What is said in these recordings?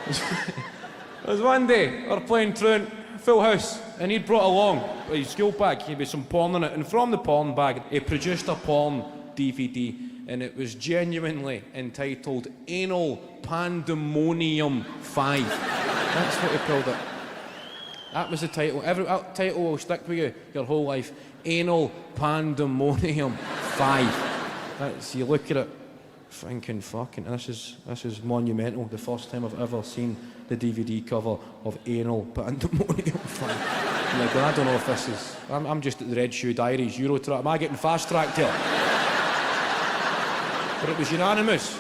There was one day, we were playing truant, full house, and he'd brought along his school bag, he'd with some porn in it, and from the porn bag, he produced a porn DVD, and it was genuinely entitled Anal Pandemonium 5. That's what he called it. That was the title. That title will stick with you your whole life. Anal Pandemonium 5. That's, you look at it, thinking, fucking, this is monumental. The first time I've ever seen the DVD cover of Anal Pandemonium 5. I'm like, I don't know if this is... I'm just at the Red Shoe Diaries, Eurotrack. Am I getting fast-tracked here? But it was unanimous.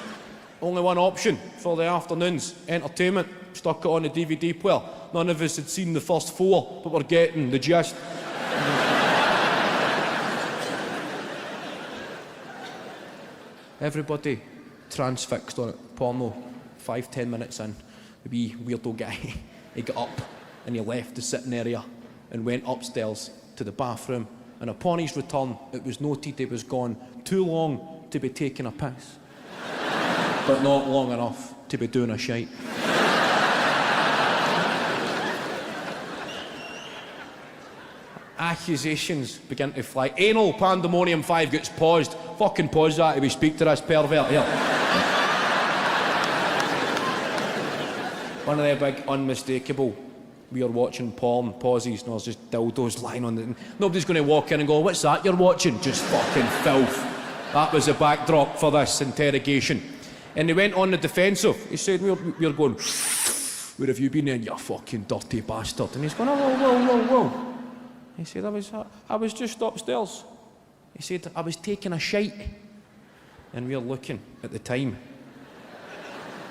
Only one option for the afternoon's entertainment. Stuck it on the DVD player. None of us had seen the first 4, but we're getting the gist. Everybody transfixed on it. Porno, 5-10 minutes in. The wee weirdo guy, he got up and he left the sitting area and went upstairs to the bathroom. And upon his return, it was noted he was gone too long to be taking a piss, but not long enough to be doing a shite. Accusations begin to fly. Anal Pandemonium 5 gets paused. Fucking pause that if we speak to this pervert here. One of the big unmistakable, we are watching porn, pauses, and there's just dildos lying on the... Nobody's going to walk in and go, what's that you're watching? Just fucking filth. That was the backdrop for this interrogation. And he went on the defensive. He said, we're going, where have you been then, you fucking dirty bastard? And he's going, whoa. He said, I was just upstairs. He said, I was taking a shite. And we were looking at the time,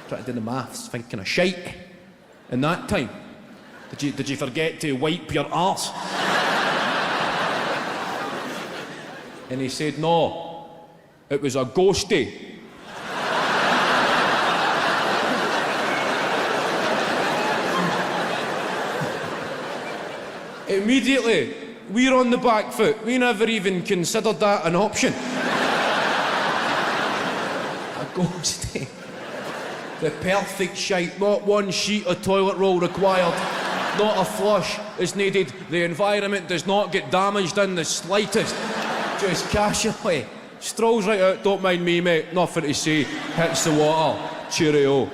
trying to do the maths, thinking a shite. In that time, did you forget to wipe your arse? And he said, no, it was a ghosty. Immediately, we're on the back foot. We never even considered that an option. A ghosty. The perfect shite, not one sheet of toilet roll required, not a flush is needed. The environment does not get damaged in the slightest. Just casually strolls right out, don't mind me, mate, nothing to say, hits the water, cheerio.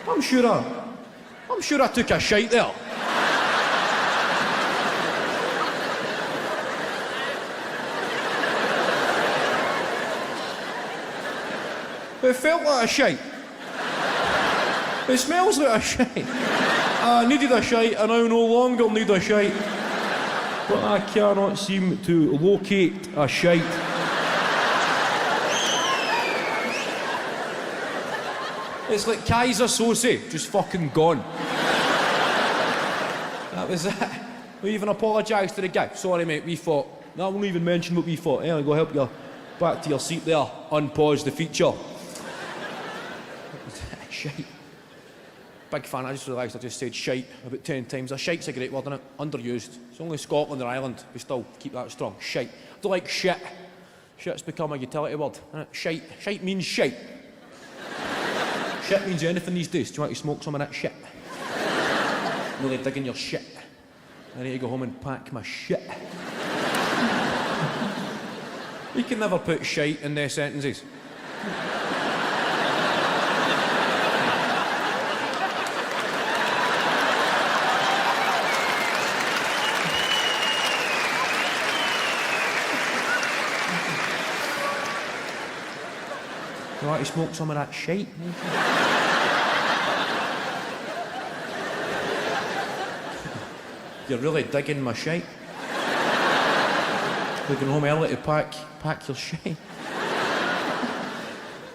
I'm sure I took a shite there. It felt like a shite. It smells like a shite. I needed a shite, and I no longer need a shite. But I cannot seem to locate a shite. It's like Kaiser Sose, just fucking gone. That was it. We even apologised to the guy. Sorry, mate, we thought. No, I won't even mention what we thought. Anyway, go help you back to your seat there. Unpause the feature. Shite. Big fan. I just realised I just said shite about 10 times. A shite's a great word, isn't it? Underused. It's only Scotland or Ireland. We still keep that strong. Shite. I don't like shit. Shit's become a utility word, isn't it? Shite. Shite means shite. Shit means anything these days. Do you want to smoke some of that shit? Really digging your shit. I need to go home and pack my shit. You can never put shite in their sentences. You want to smoke some of that shite? You're really digging my shite. You're going home early to pack your shite.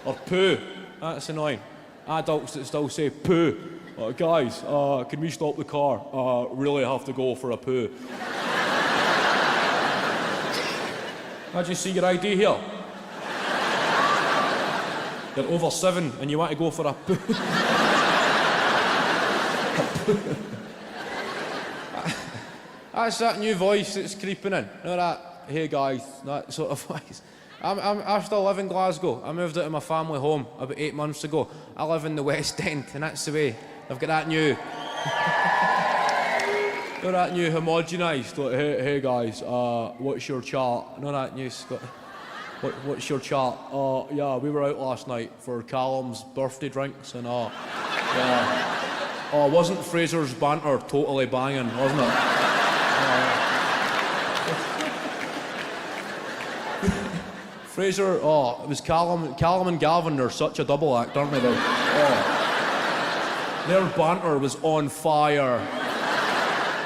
Or poo. That's annoying. Adults that still say poo. Guys, can we stop the car? Really have to go for a poo. How'd you see your ID here? You're over 7 and you want to go for a poo. That's that new voice that's creeping in. You know that, hey guys, that sort of voice. I still live in Glasgow. I moved out of my family home about 8 months ago. I live in the West End, and that's the way. I've got that new... you know that new homogenised, like, hey guys, what's your chart? You know that new... What's your chart? Yeah, we were out last night for Callum's birthday drinks, and yeah. Wasn't Fraser's banter totally banging, wasn't it? Fraser, it was Callum and Gavin, they're such a double act, aren't they? Their banter was on fire.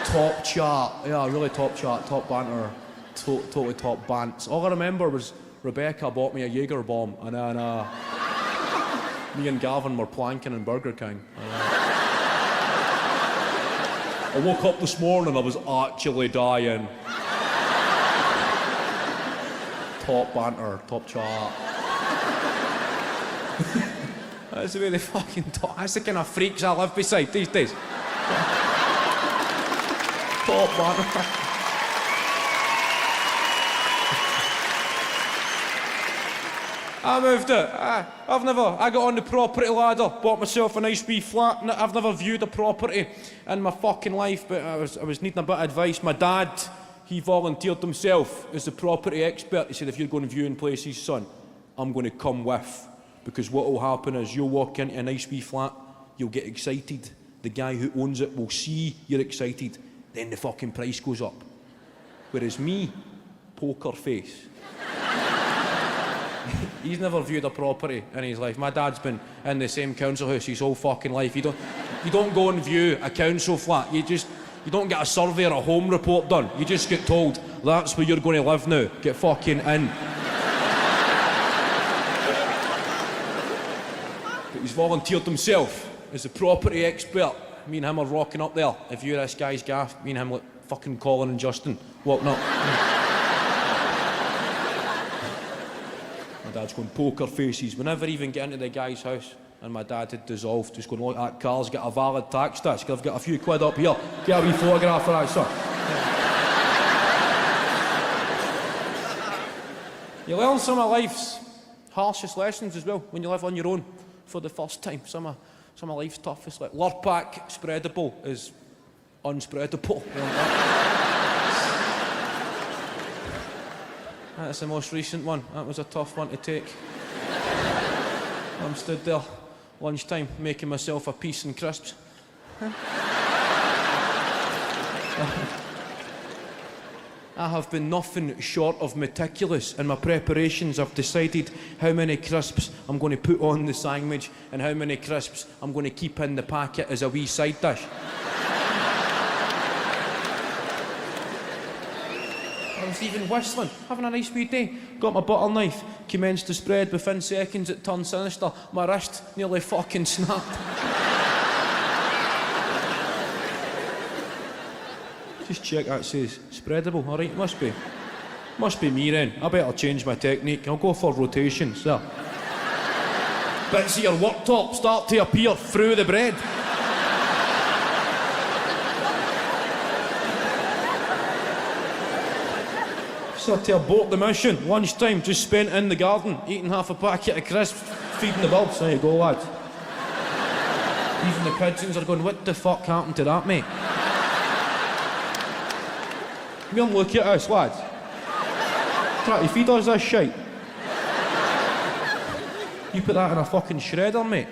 Top chart, yeah, really top chart, top banter, totally top bants. All I remember was Rebecca bought me a Jaeger bomb, and then me and Gavin were planking in Burger King. I woke up this morning, I was actually dying. Top banter, top chart. That's the way they fucking talk. That's the kind of freaks I live beside these days. Top banter. I moved it. I got on the property ladder, bought myself a nice wee flat. I've never viewed a property in my fucking life, but I was needing a bit of advice. My dad, he volunteered himself as the property expert. He said, if you're going viewing places, son, I'm going to come with. Because what will happen is you'll walk into a nice wee flat, you'll get excited. The guy who owns it will see you're excited. Then the fucking price goes up. Whereas me, poker face. He's never viewed a property in his life. My dad's been in the same council house his whole fucking life. You don't go and view a council flat. You don't get a survey or a home report done. You just get told, that's where you're going to live now. Get fucking in. But he's volunteered himself as a property expert. Me and him are rocking up there. If you're this guy's gaff, me and him like fucking Colin and Justin walking up. My dad's going poker faces. We never even get into the guy's house. And my dad had dissolved. Just going, look, that car's got a valid tax tax. I've got a few quid up here. Get a wee photograph for that, son. You learn some of life's harshest lessons as well when you live on your own for the first time. Some of life's toughest. Like Lurpak spreadable is unspreadable. That's the most recent one. That was a tough one to take. I'm stood there, lunchtime, making myself a piece and crisps. I have been nothing short of meticulous in my preparations. I've decided how many crisps I'm going to put on the sandwich and how many crisps I'm going to keep in the packet as a wee side dish. I was even whistling, having a nice wee day. Got my butter knife, commenced to spread. Within seconds it turned sinister. My wrist nearly fucking snapped. Just check that says spreadable. All right, must be me then. I better change my technique. I'll go for rotations. There. Bits of your worktop start to appear through the bread. So to abort the mission, lunchtime just spent in the garden, eating half a packet of crisps, feeding the birds. There you go, lads. Even the pigeons are going, what the fuck happened to that, mate? Come here and look at us, lads. Try to feed us this shite. You put that in a fucking shredder, mate.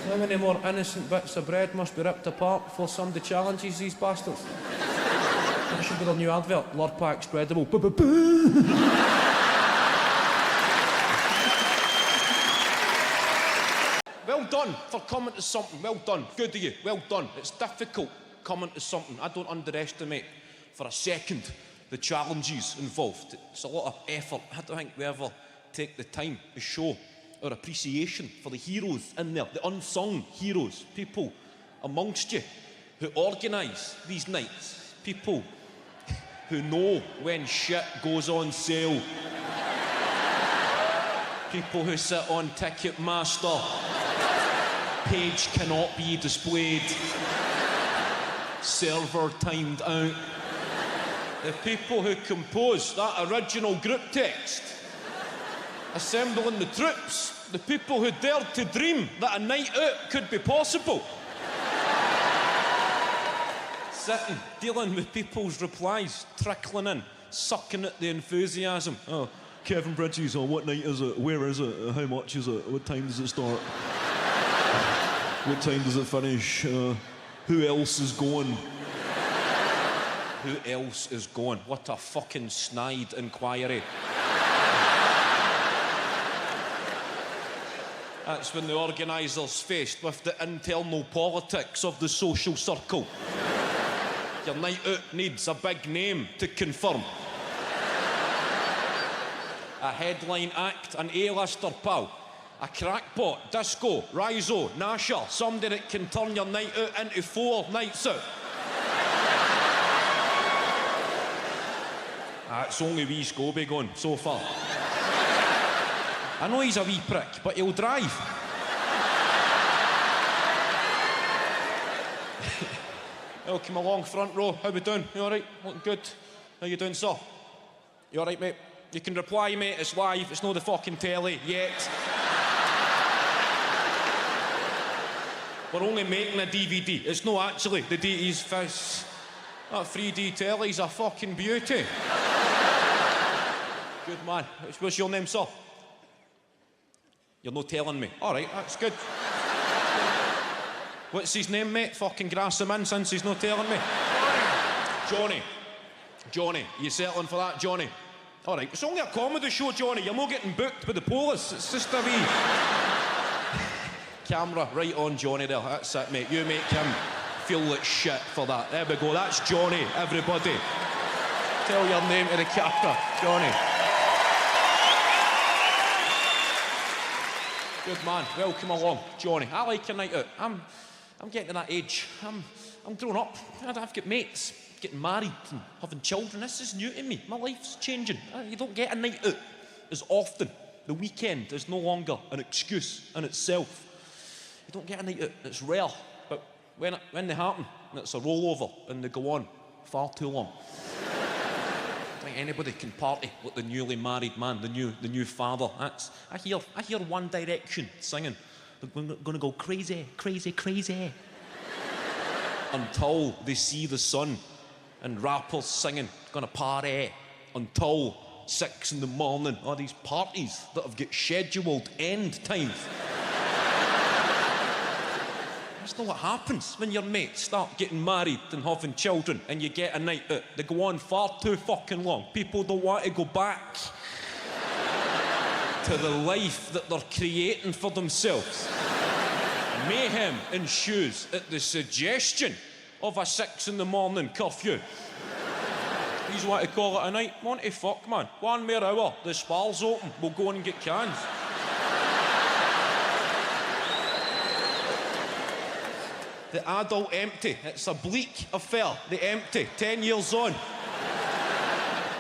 How many more innocent bits of bread must be ripped apart before somebody challenges these bastards? That should be their new advert. Lurpak spreadable. Well done for coming to something. Well done. Good of you. Well done. It's difficult coming to something. I don't underestimate for a second the challenges involved. It's a lot of effort. I don't think we ever take the time to show our appreciation for the heroes in there, the unsung heroes, people amongst you who organise these nights, people who know when shit goes on sale, people who sit on Ticketmaster, page cannot be displayed, server timed out. The people who composed that original group text, assembling the troops, the people who dared to dream that a night out could be possible. Sitting, dealing with people's replies, trickling in, sucking at the enthusiasm. Oh, Kevin Bridges, what night is it? Where is it? How much is it? What time does it start? What time does it finish? Who else is going? Who else is going? What a fucking snide inquiry. That's when the organisers faced with the internal politics of the social circle. Your night out needs a big name to confirm. A headline act, an A-lister pal, a crackpot, disco, rhizo, nasher, somebody that can turn your night out into 4 nights out. It's only wee Scobie going so far. I know he's a wee prick, but he'll drive. Welcome along, front row. How we doing? You all right? Looking good? How you doing, sir? You all right, mate? You can reply, mate. It's live. It's not the fucking telly yet. We're only making a DVD. It's not actually the DT's fizz. That 3D telly's a fucking beauty. Good man. What's your name, sir? You're not telling me. All right, that's good. What's his name, mate? Fucking grass him in since he's not telling me. Johnny. Johnny. You settling for that, Johnny? All right, it's only a comedy show, Johnny. You're not getting booked by the police. It's just a wee... Camera right on Johnny there. That's it, mate. You make him feel like shit for that. There we go. That's Johnny, everybody. Tell your name to the camera, Johnny. Good man. Welcome along, Johnny. I like a night out. I'm getting to that age. I'm grown up. I've got mates, getting married and having children. This is new to me. My life's changing. You don't get a night out as often. The weekend is no longer an excuse in itself. You don't get a night out. It's rare. But when they happen, it's a rollover and they go on far too long. I think anybody can party like the newly married man, the new father. I hear One Direction singing. They're gonna go crazy, crazy, crazy. Until they see the sun and rappers singing, gonna party until 6 in the morning. All these parties that have got scheduled end times. That's not what happens when your mates start getting married and having children and you get a night out. They go on far too fucking long. People don't want to go back to the life that they're creating for themselves. Mayhem ensues at the suggestion of a 6 in the morning curfew. These want to call it a night. Want to fuck, man. 1 more hour, the spar's open. We'll go and get cans. The adult empty. It's a bleak affair. The empty. 10 years on.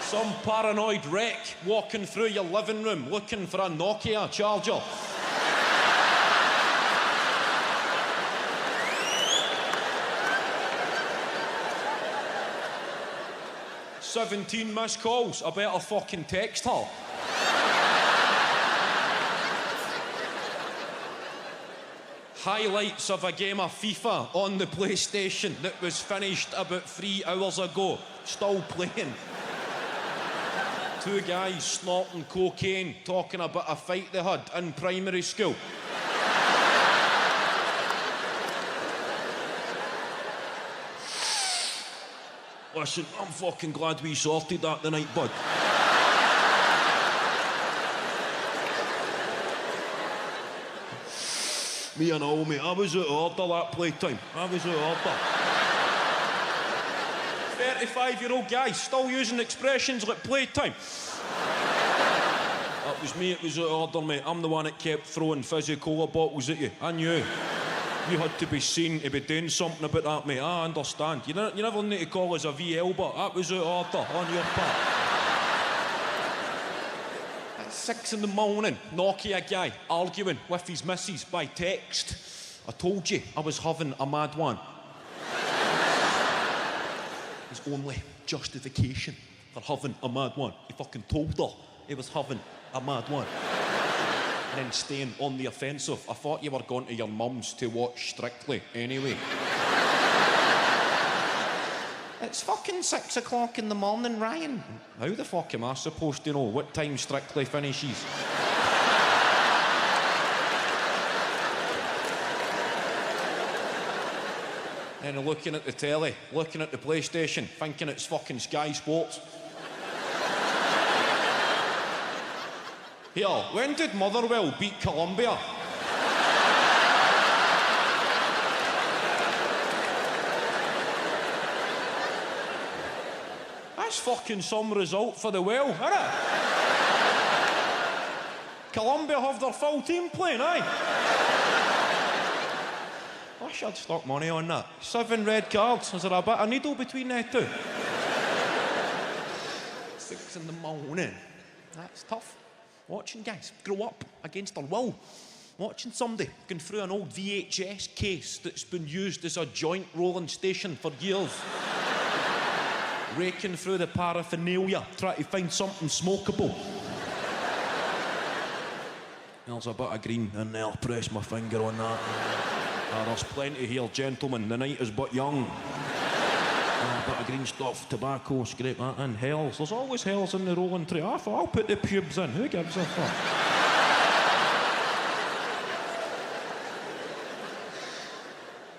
Some paranoid wreck walking through your living room looking for a Nokia charger. "17 missed calls. I better fucking text her." Highlights of a game of FIFA on the PlayStation that was finished about 3 hours ago. Still playing. 2 guys snorting cocaine, talking about a fight they had in primary school. Listen, I'm fucking glad we sorted that tonight, bud. Me and all, mate. I was out of order that playtime. I was out of order. 35-year-old guy still using expressions like playtime. That was me, it was out of order, mate. I'm the one that kept throwing fizzy cola bottles at you. I knew. You had to be seen to be doing something about that, mate. I understand. You never need to call us a VL, but that was out of order on your part. At 6 in the morning, Nokia guy arguing with his missus by text. "I told you I was having a mad one." his only justification for having a mad one. He fucking told her he was having a mad one. And then staying on the offensive. I thought you were going to your mum's to watch Strictly anyway. It's fucking 6 o'clock in the morning, Ryan. How the fuck am I supposed to know what time Strictly finishes? And looking at the telly, looking at the PlayStation, thinking it's fucking Sky Sports. Here, when did Motherwell beat Colombia? That's fucking some result for the well, isn't it? Colombia have their full team playing, aye? I should stock money on that. 7 red cards. Is there a bit of needle between the two? 6 in the morning. That's tough. Watching guys grow up against their will. Watching somebody going through an old VHS case that's been used as a joint rolling station for years. Raking through the paraphernalia, trying to find something smokable. There's a bit of green in there. Press my finger on that. There's plenty here, gentlemen. The night is but young. A bit of green stuff, tobacco, scrape that in. Hells. There's always hells in the rolling tray. I thought I'll put the pubes in. Who gives a fuck?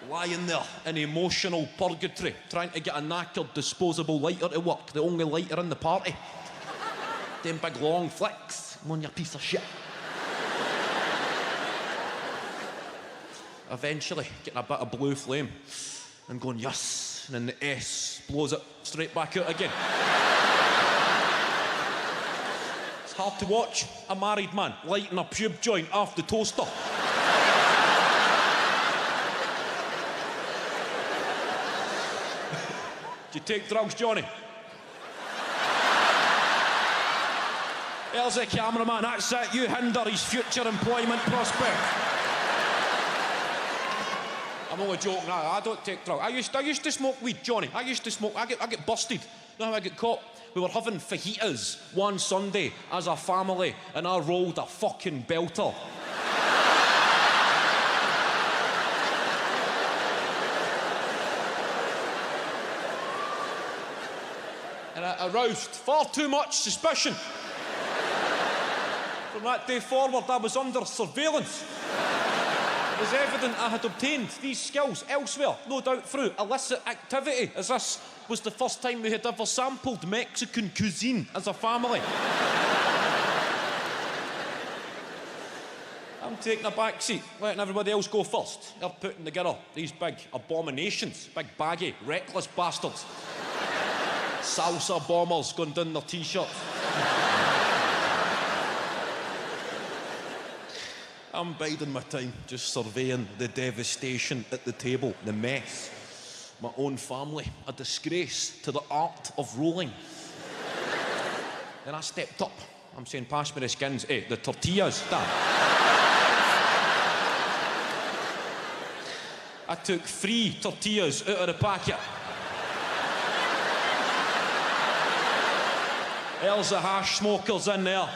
Lying there in emotional purgatory, trying to get a knackered disposable lighter to work, the only lighter in the party. Them big long flicks. Come on, you piece of shit. Eventually, getting a bit of blue flame and going, yes, and then the S blows it straight back out again. It's hard to watch a married man lighting a pube joint off the toaster. Do you take drugs, Johnny? There's the cameraman, that's it, you hinder his future employment prospect. I'm only joking, I don't take drugs. I used to smoke weed, Johnny. I used to smoke, I get busted. You know how I get caught? We were having fajitas one Sunday as a family, and I rolled a fucking belter. And it aroused far too much suspicion. From that day forward, I was under surveillance. It was evident I had obtained these skills elsewhere, no doubt through illicit activity, as this was the first time we had ever sampled Mexican cuisine as a family. I'm taking a back seat, letting everybody else go first. They're putting together these big abominations, big baggy, reckless bastards. Salsa bombers going down their t-shirts. I'm biding my time, just surveying the devastation at the table, the mess. My own family, a disgrace to the art of rolling. Then I stepped up. I'm saying, pass me the skins. Hey, the tortillas, Dad. I took 3 tortillas out of the packet. There's the hash smokers in there.